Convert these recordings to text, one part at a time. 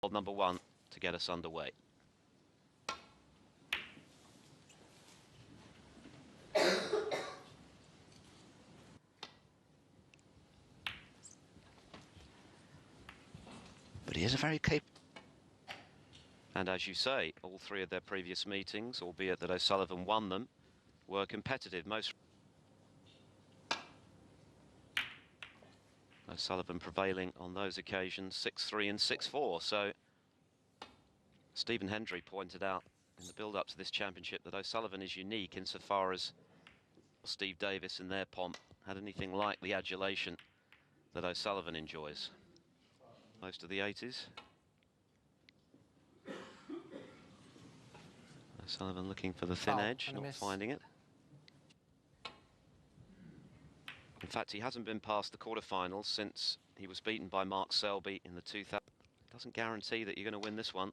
Number one to get us underway. But he is a very capable. And as you say, all three of their previous meetings, albeit that O'Sullivan won them, were competitive. Most O'Sullivan prevailing on those occasions 6-3 and 6-4. So Stephen Hendry pointed out in the build-up to this championship that O'Sullivan is unique insofar as Steve Davis in their pomp had anything like the adulation that O'Sullivan enjoys. Most of the 80s. O'Sullivan looking for the thin edge, not finding it. In fact, he hasn't been past the quarterfinals since he was beaten by Mark Selby in the 2000. Doesn't guarantee that you're going to win this one.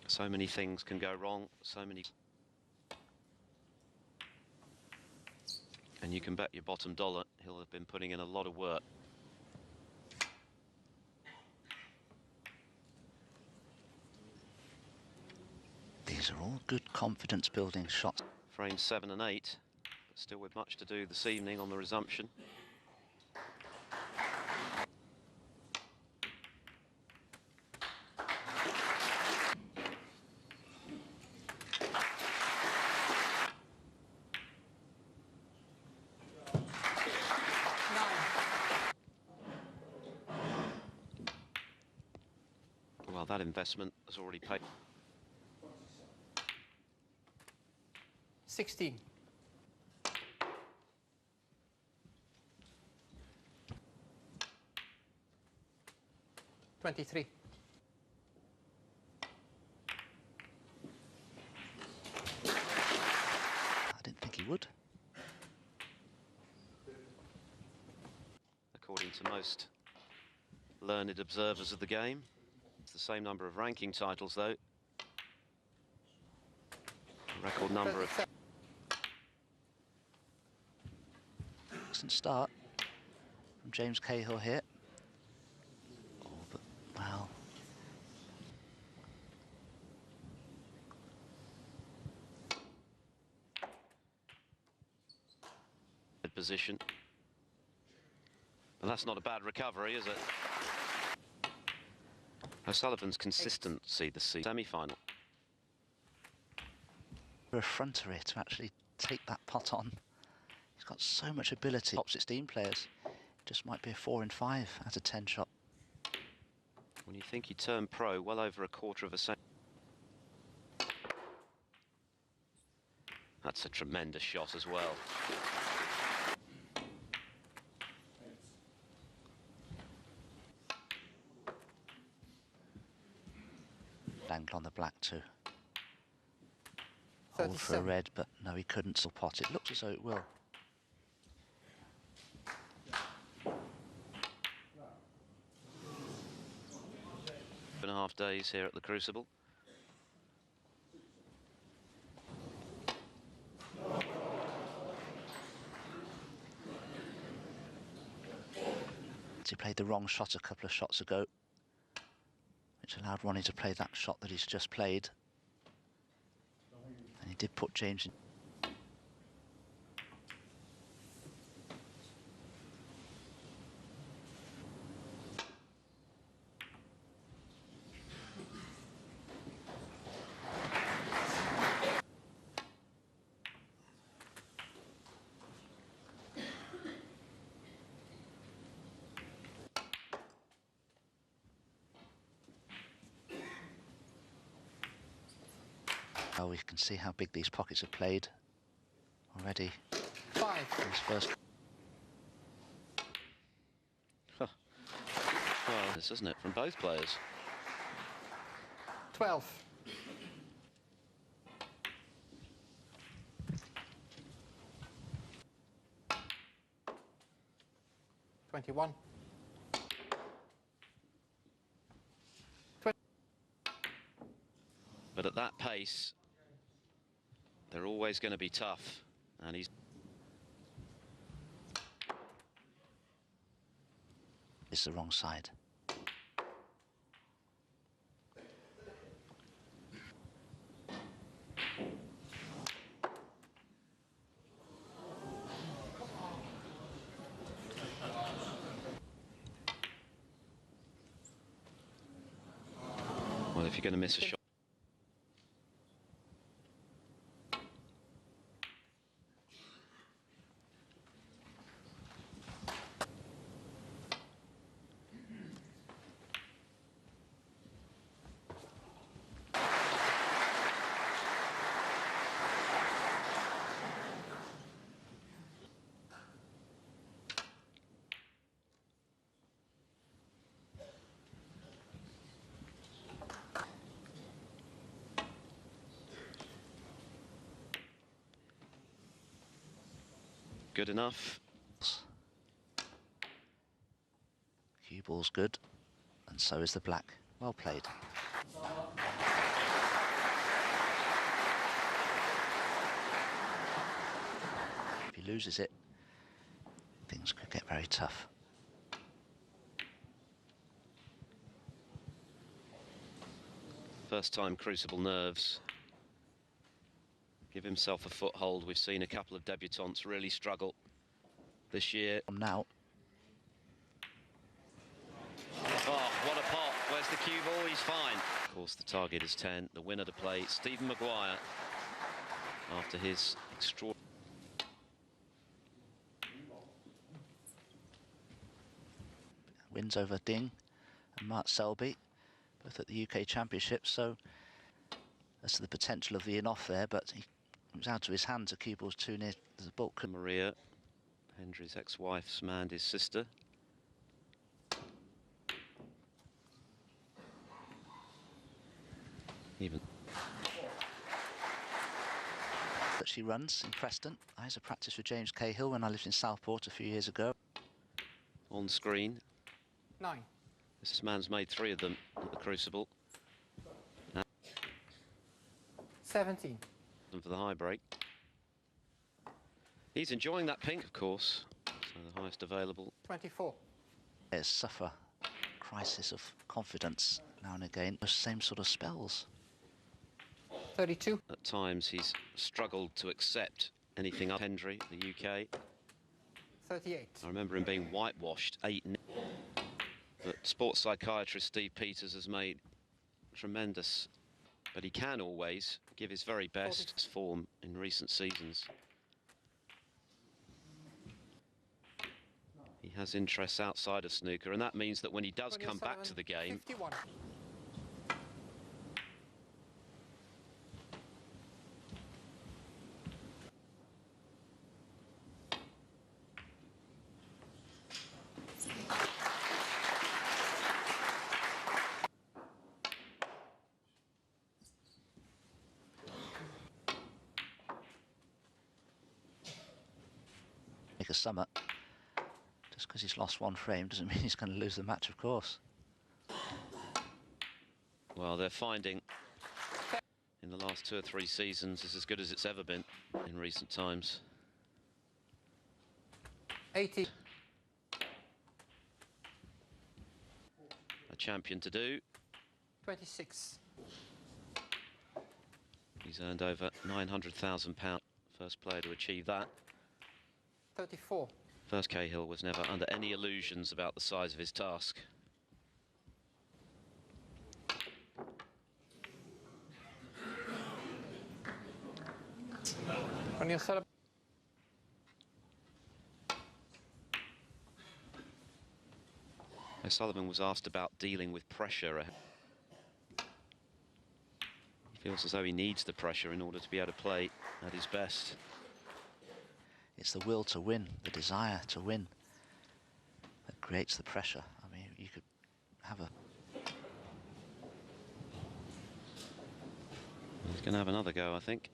So many things can go wrong, so many. And you can bet your bottom dollar he'll have been putting in a lot of work. These are all good confidence building shots. Frames 7 and 8, but still with much to do this evening on the resumption. Well, that investment has already paid. 16. $23. I didn't think he would. According to most learned observers of the game, it's the same number of ranking titles, though. A record number of. Excellent start from James Cahill here. Oh, but, well. Position. And that's not a bad recovery, is it? O'Sullivan's consistency this semi-final. For effrontery to actually take that pot on. He's got so much ability. Top 16 players. Just might be a 4 in 5 out of 10 shot. When you think he turned pro well over a quarter of a second. That's a tremendous shot as well. Angle on the black too. Hold for a red, but no, he couldn't still pot. It looks as though it will. 2.5 days here at the Crucible. He played the wrong shot a couple of shots ago, which allowed Ronnie to play that shot that he's just played. And he did put James in. Oh, we can see how big these pockets have played already. 5. His first. Well, this isn't it from both players. 12. $21. But at that pace, they're always going to be tough. And he's It's the wrong side. Well, if you're going to miss a shot. Good enough. Cue ball's good, and so is the black. Well played. If he loses it, things could get very tough. First time Crucible nerves. Give himself a foothold. We've seen a couple of debutantes really struggle this year. Now. Oh, what a pot. Where's the cue ball? He's fine. Of course, the target is 10. The winner to play, Stephen Maguire, after his extraordinary... Wins over Ding and Mark Selby, both at the UK Championship. So as to the potential of the in-off there, but he was out of his hands. The cue ball's too near the bulk. Maria, Hendry's ex-wife's Mandy's sister. Even that she runs in Preston. I used to practice with James Cahill when I lived in Southport a few years ago. On screen. 9. This man's made 3 of them at the Crucible. 17. And for the high break. He's enjoying that pink, of course. So the highest available. 24. Players suffer a crisis of confidence now and again. Those same sort of spells. 32. At times he's struggled to accept anything up Hendry, the UK. 38. I remember him being whitewashed 8-0. But sports psychiatrist Steve Peters has made tremendous, but he can always give his very best form in recent seasons. He has interests outside of snooker, and that means that when he does come back to the game, 51. Make a summer. Just because he's lost 1 frame doesn't mean he's going to lose the match, of course. well, they're finding in the last 2 or 3 seasons is as good as it's ever been in recent times. 80. A champion to do. 26. He's earned over £900,000. First player to achieve that. 34. First Cahill was never under any illusions about the size of his task. When you set up. O'Sullivan was asked about dealing with pressure. He feels as though he needs the pressure in order to be able to play at his best. It's the will to win, the desire to win, that creates the pressure. I mean, you could have a... He's going to have another go, I think.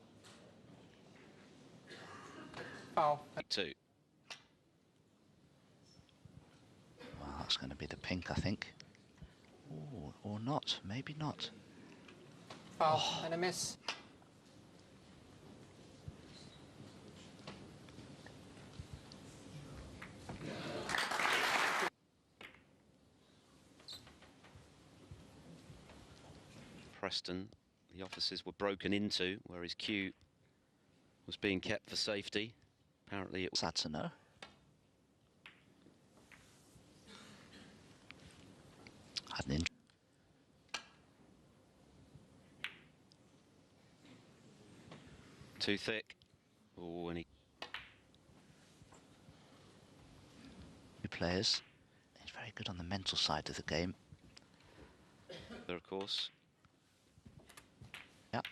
Foul. 2. Well, that's going to be the pink, I think. Ooh, or not, maybe not. Foul and a miss. Preston. The offices were broken into, where his cue was being kept for safety. Apparently it was Sad to know. Had an too thick. Oh, and he... players. He's very good on the mental side of the game. There, of course. Yep.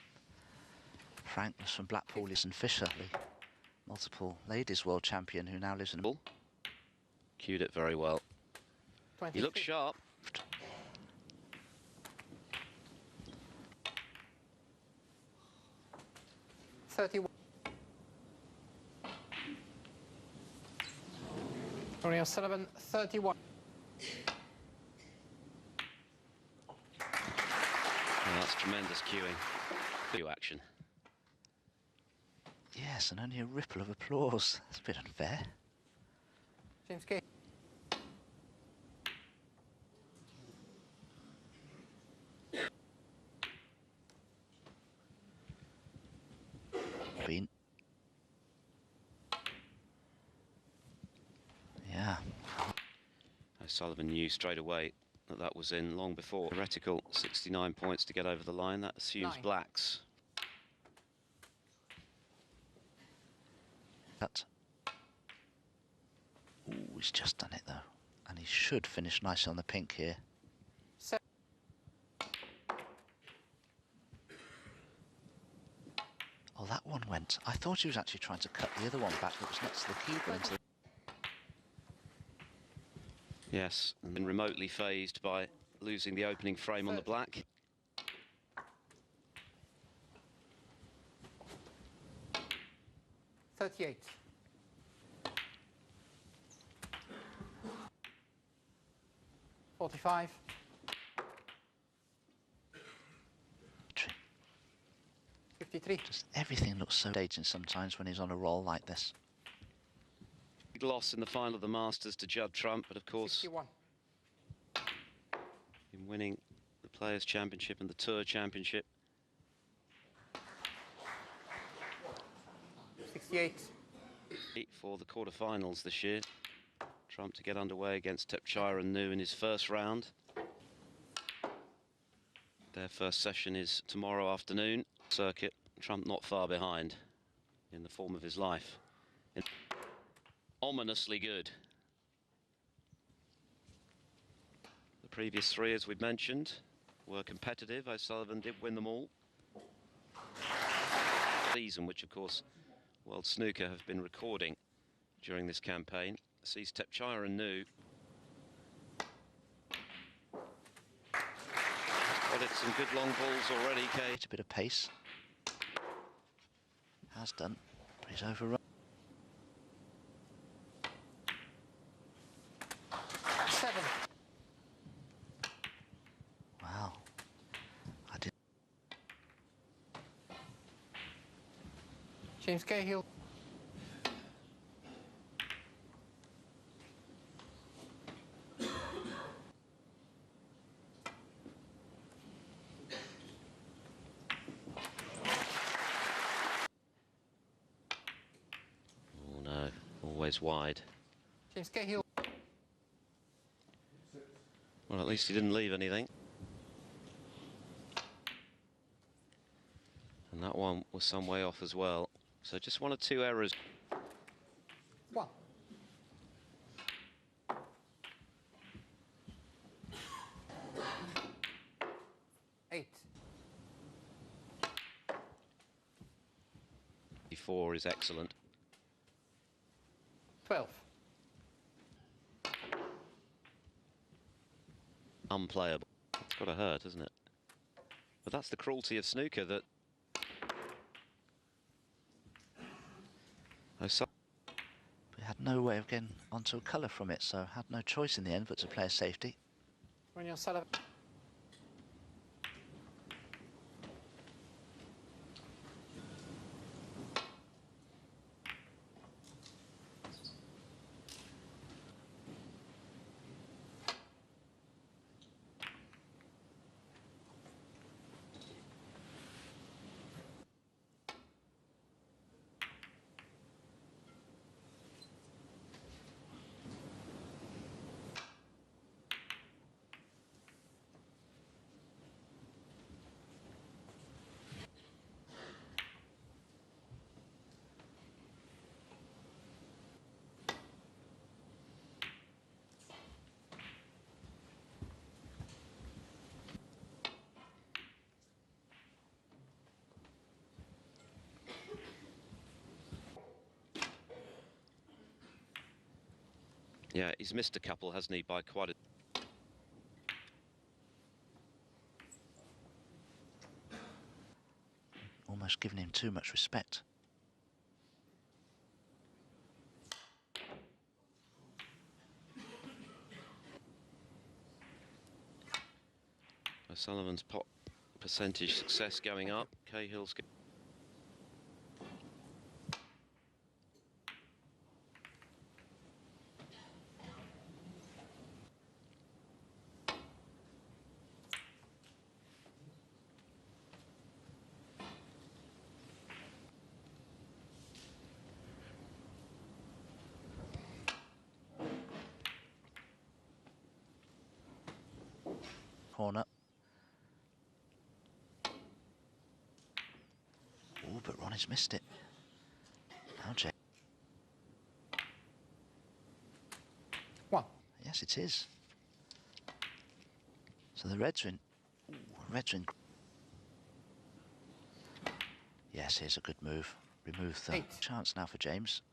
Frank was from Blackpool. And Fisher, the multiple ladies world champion who now lives in... Cued it very well. 23. He looks sharp. $31. Ronnie O'Sullivan, 31. Oh, that's tremendous cueing. Cue action. Yes, and only a ripple of applause. That's a bit unfair. James Cahill. Been. Yeah. O'Sullivan knew straight away that that was in long before. Theoretical 69 points to get over the line. That assumes 9. blacks. But ooh, he's just done it though, and he should finish nicely on the pink here. 7. Oh, that one went. I thought he was actually trying to cut the other one back that was next to the cube into the... Yes, and then remotely phased by losing the opening frame on the black. $38. $45. 53. Just everything looks so dating sometimes when he's on a roll like this. Big loss in the final of the Masters to Judd Trump, but of course 61. in winning the Players' Championship and the Tour Championship. 68. For the quarterfinals this year. Trump to get underway against Tepchire and New in his first round. Their first session is tomorrow afternoon. Circuit, Trump not far behind in the form of his life. Ominously good. The previous three, as we've mentioned, were competitive. O'Sullivan did win them all. Season, which of course World Snooker have been recording during this campaign, sees Tepchire and New. But it's some good long balls already, Kay. A bit of pace. Has done, but he's overrun. 7. Wow. I did. James Cahill. Oh no, always wide. James Cahill. Well, at least he didn't leave anything. And that one was some way off as well. So just 1 or 2 errors. 1. Eight. Before is excellent. 12. Unplayable. It's got to hurt, isn't it? But that's the cruelty of snooker, that We had no way of getting onto a colour from it, so had no choice in the end but to play a safety. Ronnie O'Sullivan. Yeah, he's missed a couple, hasn't he, by quite a... Almost giving him too much respect. O'Sullivan's pot percentage success going up. Cahill's... Corner. Oh, but Ronnie's missed it. Now Jay. 1. Yes, it is. So the Reds are in. Ooh, Reds are in. Yes, here's a good move. Remove the 8. chance now for James.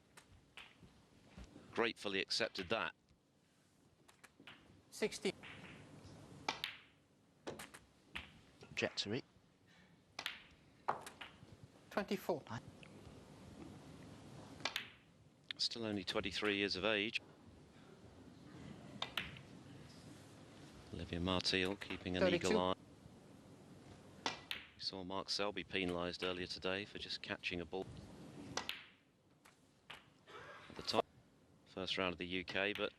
Gratefully accepted that. 16. Trajectory. 24. Still only 23 years of age. Olivia Martial keeping an 32. eagle eye. We saw Mark Selby penalised earlier today for just catching a ball at the top. First round of the UK, but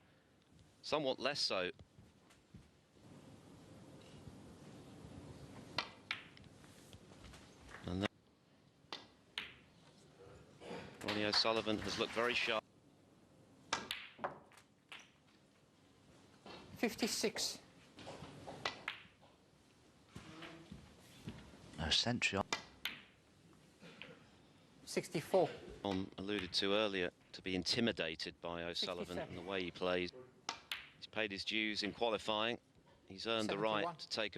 somewhat less so. And then Ronnie O'Sullivan has looked very sharp. 56. No century on. 64. Alluded to earlier, to be intimidated by O'Sullivan 67. and the way he plays. He's paid his dues in qualifying. He's earned the right 71. to take...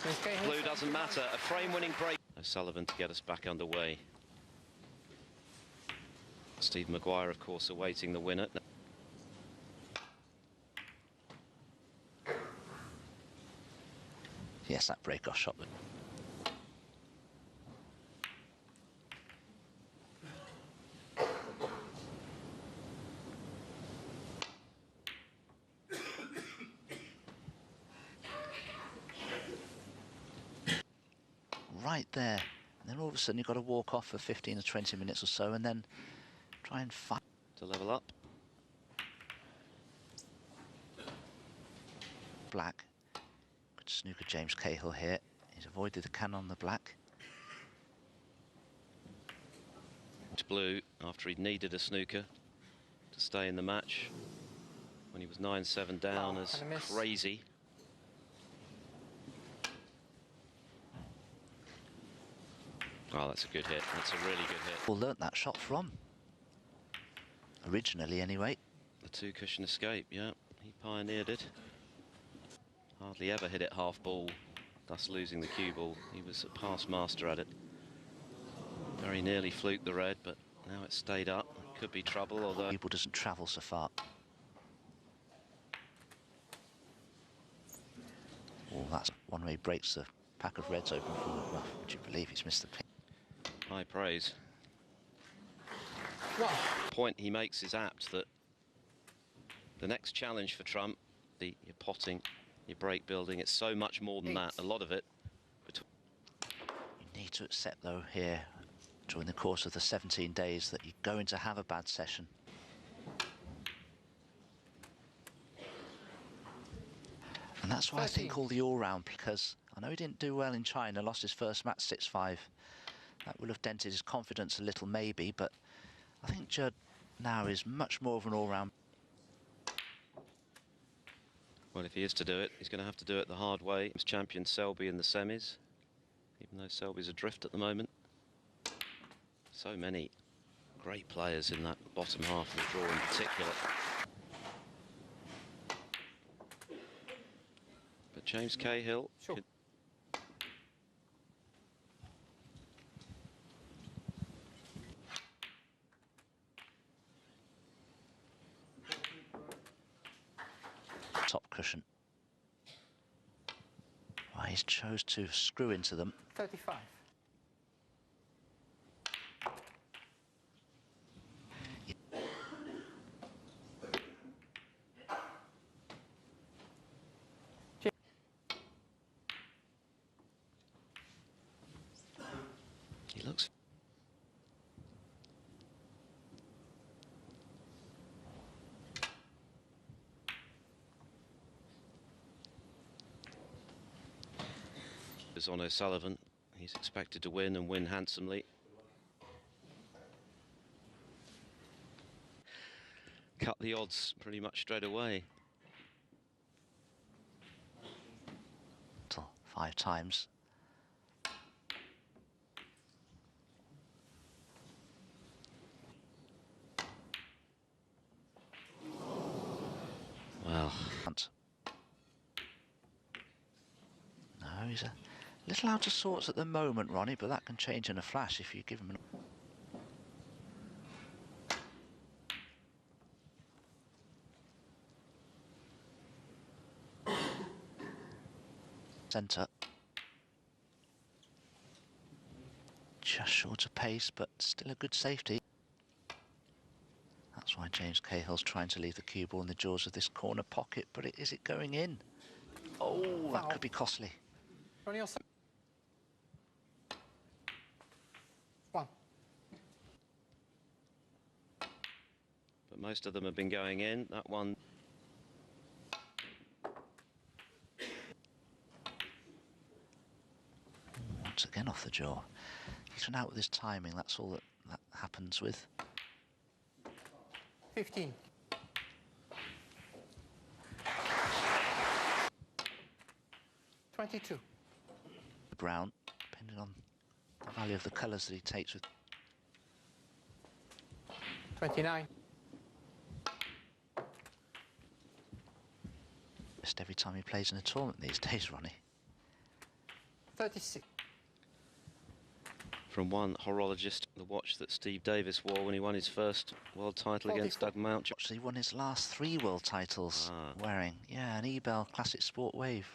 James Cahill. Blue doesn't matter. A frame-winning break. O'Sullivan to get us back underway. Steve Maguire, of course, awaiting the winner. Yes, that break-off shot. Right there. And then all of a sudden you've got to walk off for 15 or 20 minutes or so and then try and fight. To level up. Black. Good snooker James Cahill here. He's avoided the can on the black. To Blue after he'd needed a snooker to stay in the match when he was 9-7 down as and a miss. crazy. Oh, that's a good hit. That's a really good hit. Well, learnt that shot from. Originally, anyway. The two-cushion escape, yeah. He pioneered it. Hardly ever hit it half ball, thus losing the cue ball. He was a past master at it. Very nearly fluked the red, but now it's stayed up. Could be trouble, although... People doesn't travel so far. Oh, that's one where he breaks the pack of reds open from the rough. Would you believe he's missed the pin? High praise. 1. The point he makes is apt, that the next challenge for Trump, your potting, your break building, it's so much more than that. A lot of it. You need to accept, though, here, during the course of the 17 days, that you're going to have a bad session. And that's why 13. I think all the all-round, because I know he didn't do well in China, lost his first match 6-5. That will have dented his confidence a little, maybe, but I think Judd now is much more of an all-round. Well, if he is to do it, he's going to have to do it the hard way. He's champion Selby in the semis, even though Selby's adrift at the moment. So many great players in that bottom half of the draw in particular. But James Cahill... Sure. top cushion. Well, he's chose to screw into them. 35. He looks... on O'Sullivan. He's expected to win and win handsomely. Cut the odds pretty much straight away. 5 times. Well, no, he's a little out of sorts at the moment, Ronnie, but that can change in a flash if you give him an... Centre. Just short of pace, but still a good safety. That's why James Cahill's trying to leave the cue ball in the jaws of this corner pocket, but is it going in? Oh, that could be costly. Ronnie O'Sullivan. 1. but most of them have been going in. That one... Once again off the jaw. He's run out with his timing, that's all that happens with. 15. 22. Brown, depending on the value of the colours that he takes with. 29. Just every time he plays in a tournament these days, Ronnie. 36. From one horologist, the watch that Steve Davis wore when he won his first world title against Doug Mount. Watch, he won his last 3 world titles wearing, yeah, an Ebel Classic Sport Wave.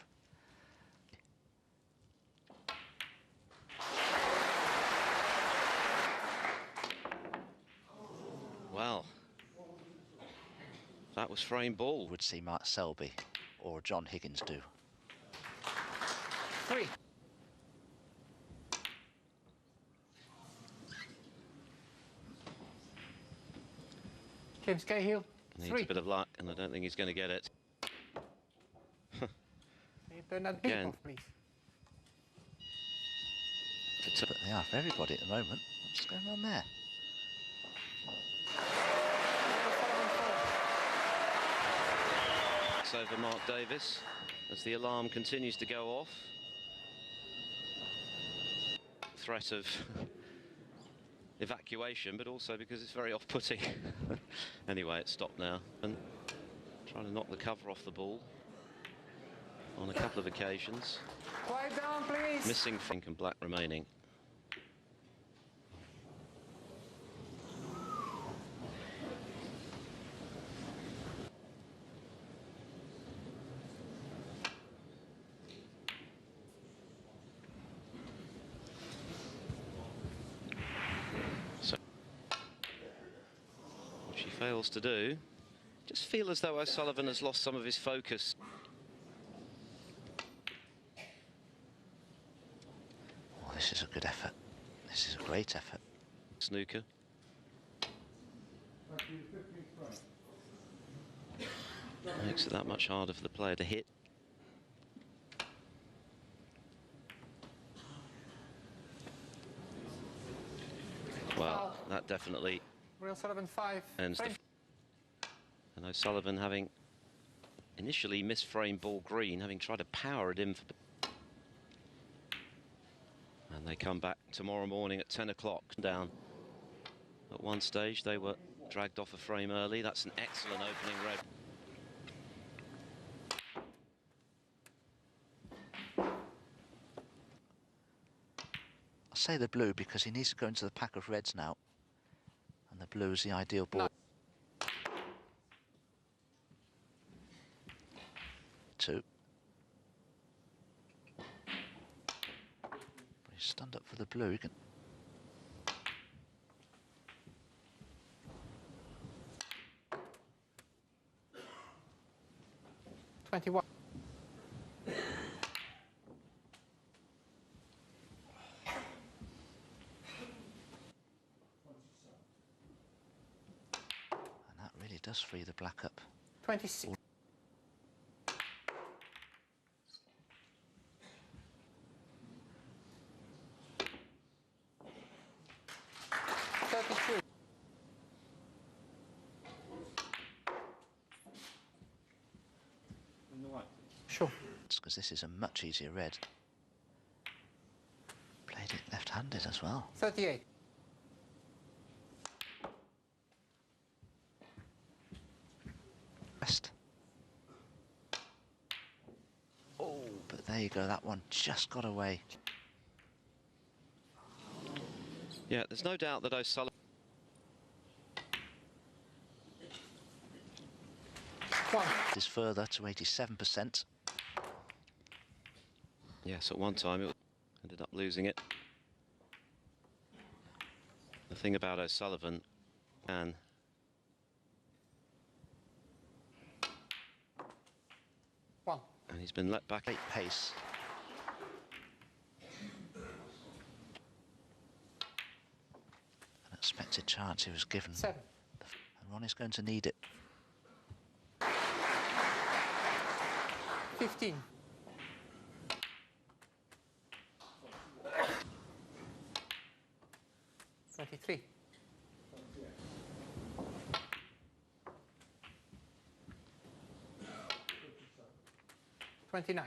Well, that was frame ball. Would see Mark Selby or John Higgins do. 3. James Cahill. Needs 3. a bit of luck, and I don't think he's going to get it. Can you turn that beep Again. off, please? But they are for everybody at the moment. What's going on there? It's over Mark Davis as the alarm continues to go off. Threat of evacuation, but also because it's very off-putting. Anyway, it's stopped now. And trying to knock the cover off the ball on a couple of occasions. Quiet down, please. Missing Frank and black remaining. Fails to do. Just feel as though O'Sullivan has lost some of his focus. Oh, this is a good effort. This is a great effort. Snooker. Makes it that much harder for the player to hit. Well, that definitely O'Sullivan 5. ends the... And O'Sullivan having initially misframed ball green, having tried to power it in for... And they come back tomorrow morning at 10 o'clock down. At one stage they were dragged off a frame early. That's an excellent opening red. I say the blue because he needs to go into the pack of reds now. And the blue is the ideal ball. to. He's stunned up for the blue. He can... $21. And that really does free the black up. 26. Sure. Because this is a much easier red. Played it left-handed as well. 38. Rest. Oh, but there you go. That one just got away. Yeah, there's no doubt that O'Sullivan... Is further to 87%. Yes, at one time it ended up losing it. The thing about O'Sullivan, and he's been let back. Great pace. An expected chance he was given. 7. And Ronnie's going to need it. 15. $23. 29.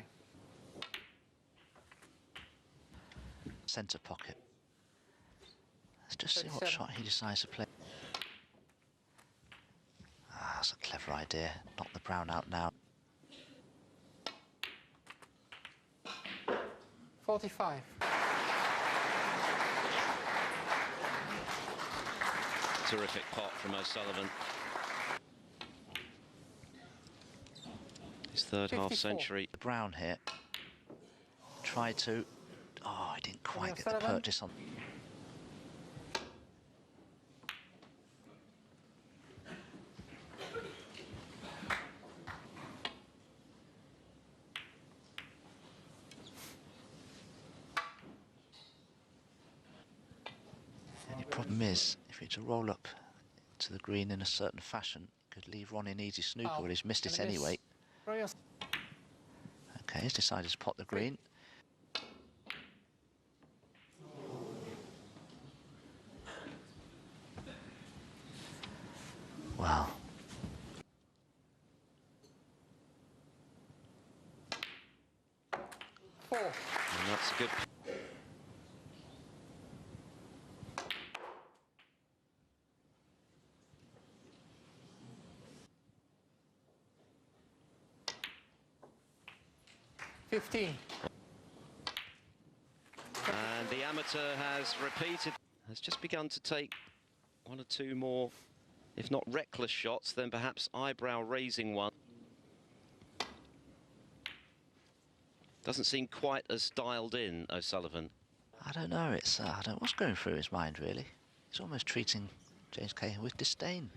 Centre pocket. Let's just see what 37. shot he decides to play. Ah, that's a clever idea. Knock the brown out now. 45. Terrific pot from O'Sullivan. His third 54. half century. The brown here. Tried to. Oh, he didn't quite get the O'Sullivan. purchase on. The only problem is, if it's a roll up to the green in a certain fashion, it could leave Ron in easy snooker, Oh, but he's missed it and a miss. anyway. Royal. Okay, he's decided to pot the green. Wow. Four. And that's a good... $15. And the amateur has repeated, has just begun to take one or two more, if not reckless shots, then perhaps eyebrow-raising one. Doesn't seem quite as dialed in, O'Sullivan. I don't know, it's, I don't know what's going through his mind, really. He's almost treating James Cahill with disdain.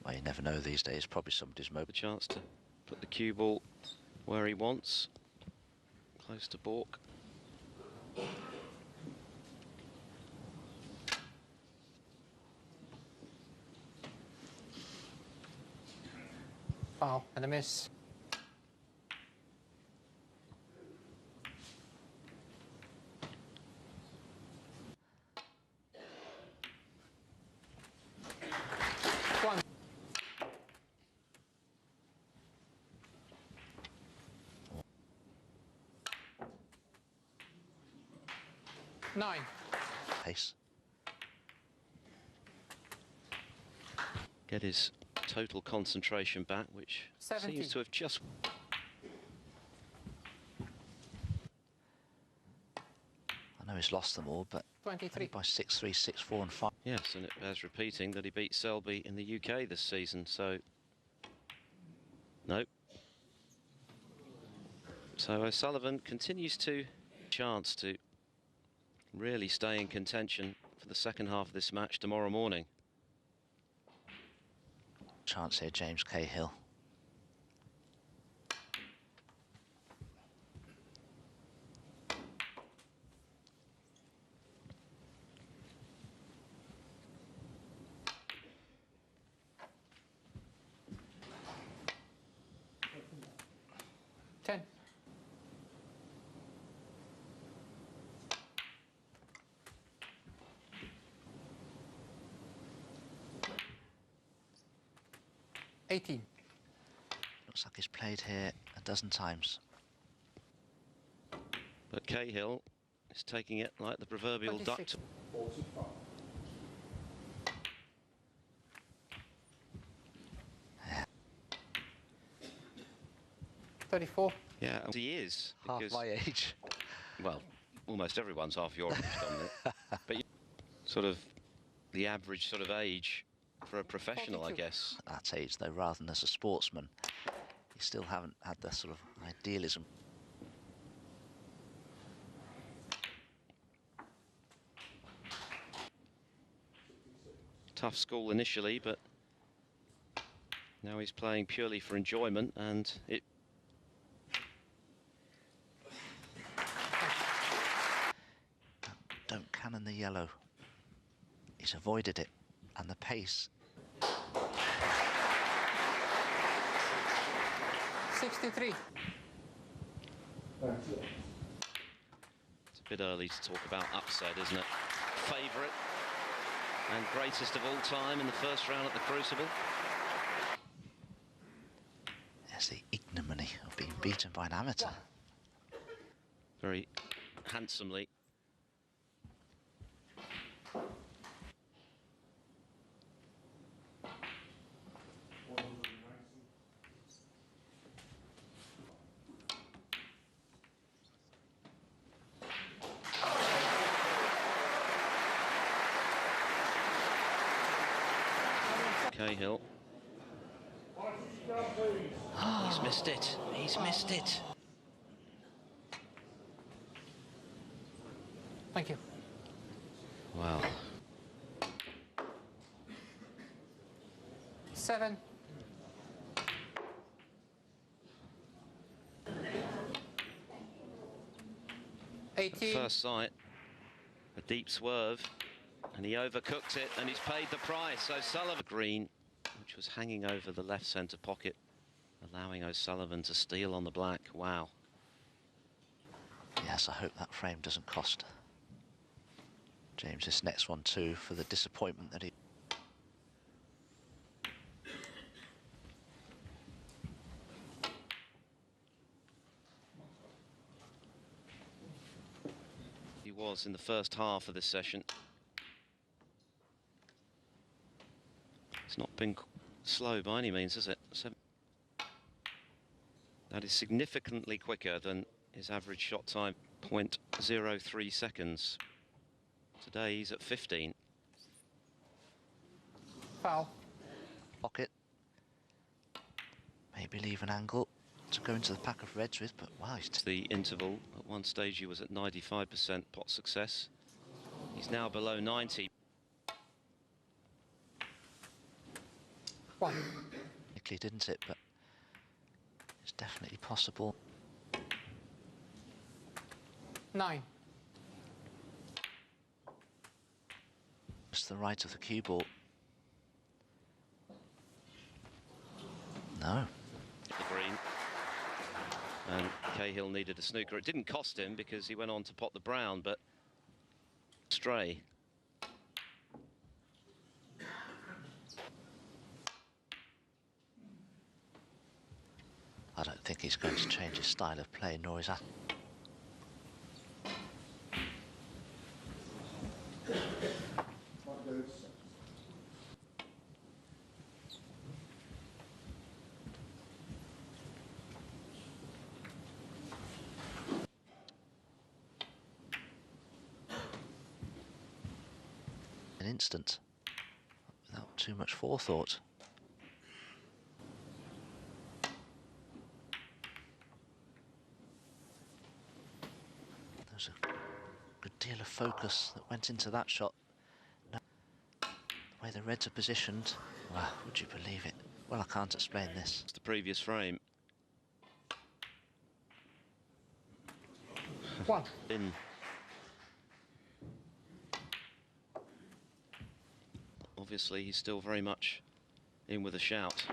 Well, you never know these days, probably somebody's The mobile. chance to put the cue ball where he wants, close to balk. Foul and a miss. One. Nine. Pace. Get his total concentration back, which 17. seems to have just... I know he's lost them all, but 23. by 6-3, 6-4 and 5. Yes, and it bears repeating that he beat Selby in the UK this season, so... Nope. So O'Sullivan continues to chance to really stay in contention for the second half of this match tomorrow morning. Chance here, James Cahill. Ten. $18. Looks like he's played here a dozen times. But Cahill is taking it like the proverbial 26. duck. 34. Yeah, he is. Half Because, my age. well, almost everyone's half your age, Dominic. But sort of the average sort of age for a professional, I 42. guess. At that age, though, rather than as a sportsman, you still haven't had the sort of idealism. Tough school initially, but now he's playing purely for enjoyment, and it... Don't cannon the yellow. He's avoided it, and the pace. 63. It's a bit early to talk about upset, isn't it? Favourite and greatest of all time in the first round at the Crucible. There's the ignominy of being beaten by an amateur. Very handsomely. Cahill. He's missed it. He's missed it. Thank you. Wow. 7. At 18. first sight, a deep swerve, and he overcooked it, and he's paid the price. O'Sullivan green, which was hanging over the left centre pocket, allowing O'Sullivan to steal on the black. Wow. Yes, I hope that frame doesn't cost James this next one too, for the disappointment that he... He was in the first half of this session. It's not been slow by any means, has it? That is significantly quicker than his average shot time, 0.03 seconds. Today he's at 15. Foul. Pocket. Maybe leave an angle to go into the pack of reds with, but wow, he's... The interval, at one stage he was at 95% pot success. He's now below 90. 1. Technically didn't it, but it's definitely possible. 9. Just the right of the cue ball. No. The green. And Cahill needed a snooker. It didn't cost him because he went on to pot the brown, but stray. I don't think he's going to change his style of play, nor is that. instant, without too much forethought. There's a good deal of focus that went into that shot. No, the way the Reds are positioned, wow, would you believe it? Well, I can't explain this. It's the previous frame. One. In. Obviously, he's still very much in with a shout.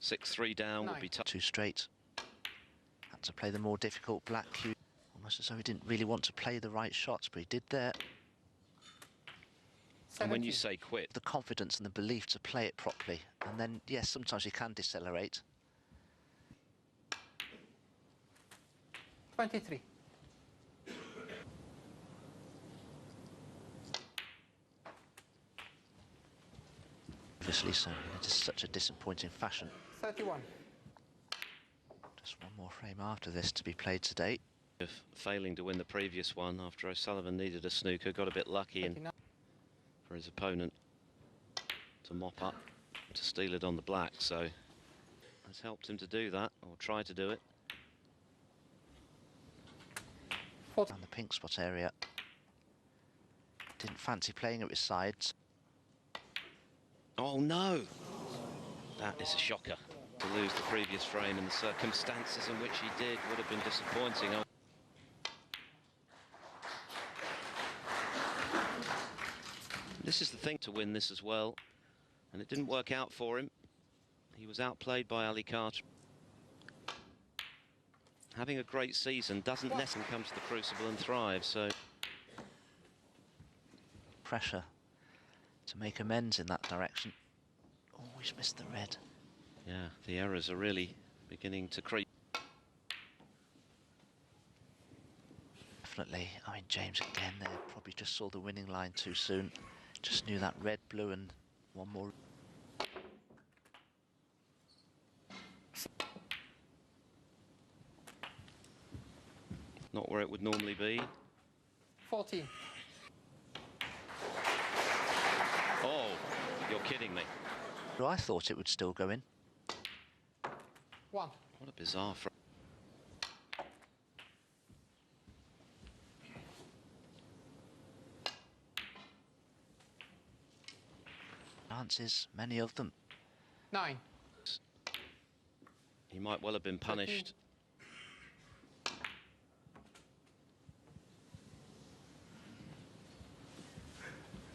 6-3 down would be tough. Too straight. Had to play the more difficult black cue. Almost as though he didn't really want to play the right shots, but he did there. And when you say quit, The confidence and the belief to play it properly. And then, yes, sometimes you can decelerate. 23. Obviously, so it is such a disappointing fashion. 31. Just one more frame after this to be played today. of failing to win the previous one after O'Sullivan needed a snooker, got a bit lucky and for his opponent to mop up, to steal it on the black, so has helped him to do that, or try to do it. And the pink spot area. Didn't fancy playing it with sides. Oh no! That is a shocker. To lose the previous frame in the circumstances in which he did would have been disappointing. This is the thing, to win this as well, and it didn't work out for him. He was outplayed by Ali Carter. Having a great season doesn't necessarily come to the Crucible and thrive, so... Pressure to make amends in that direction. Always missed the red. Yeah, the errors are really beginning to creep. Definitely. I mean, James again there probably just saw the winning line too soon. Just knew that red, blue and one more. Not where it would normally be. 14. Oh, you're kidding me. I thought it would still go in. 1. What a bizarre frame. Chances, many of them. 9. He might well have been punished.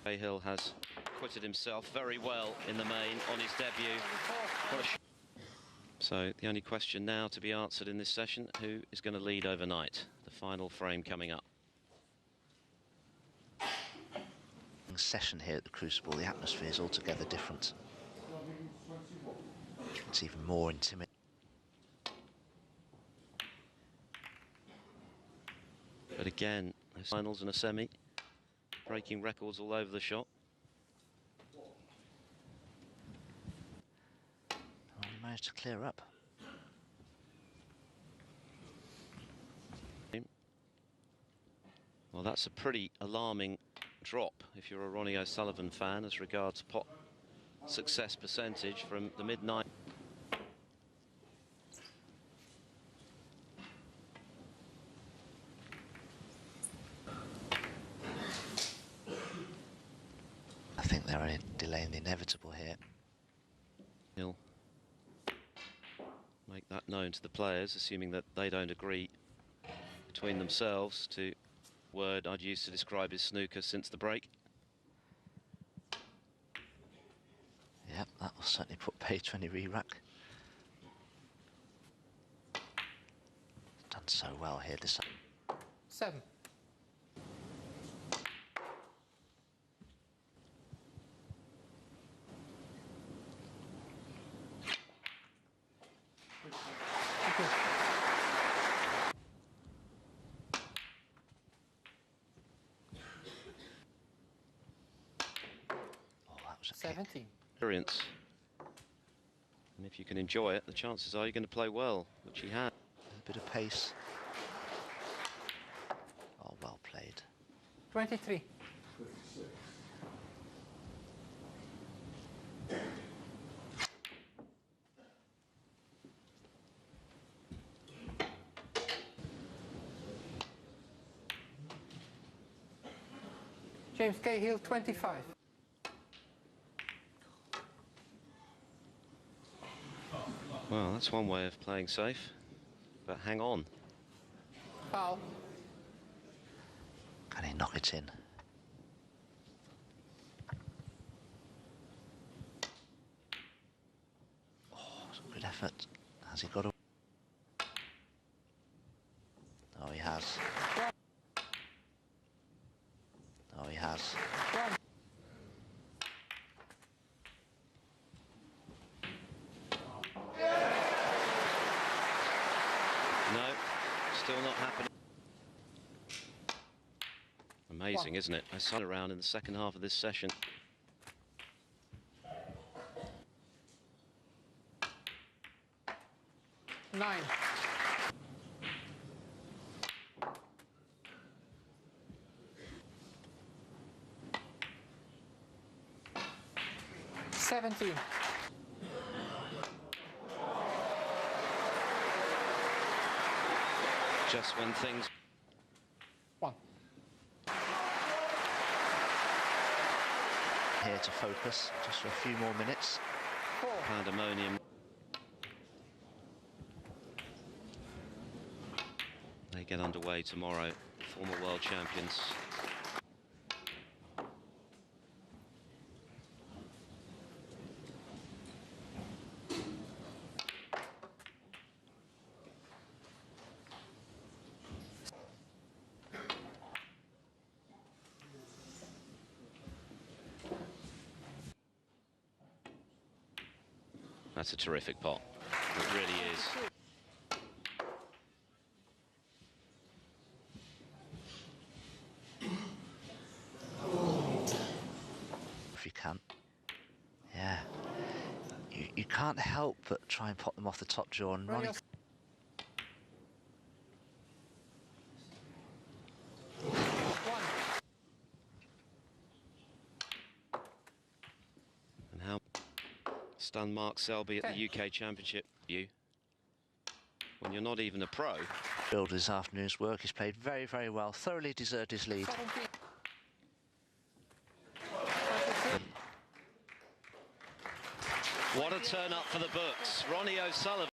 Cahill has acquitted himself very well in the main on his debut. So the only question now to be answered in this session, who is going to lead overnight? The final frame coming up. Session here at the Crucible, the atmosphere is altogether different. It's even more intimidating. But again, there's finals and a semi, breaking records all over the shop. Well, he managed to clear up. Well, that's a pretty alarming drop if you're a Ronnie O'Sullivan fan as regards pot success percentage from the mid-90s. I think they're delaying the inevitable here. He'll make that known to the players, assuming that they don't agree between themselves to word I'd use to describe his snooker since the break. Yep, that will certainly put paid to any re-rack. Done so well here this time. 7. Oh, that was a 17. Experience. And if you can enjoy it, the chances are you're going to play well, which he had. A bit of pace. Oh, well played. 23. James Cahill, 25. Well, that's one way of playing safe, but hang on. Foul. Can he knock it in? Oh, good effort. Has he got a... Oh, he has. Oh, he has. No, still not happening. Amazing, isn't it? I saw it around in the second half of this session. Nine. $17. Just when things... 1. Here to focus, just for a few more minutes. 4. Pandemonium. They get underway tomorrow, former world champions. That's a terrific pot. It really is. If you can. Yeah. You can't help but try and pot them off the top draw and Ronnie... And how stunned Mark Selby at the UK Championship. You, when you're not even a pro. Build this afternoon's work. He's played very, very well. Thoroughly deserved his lead. 17. What a turn up for the books. Ronnie O'Sullivan.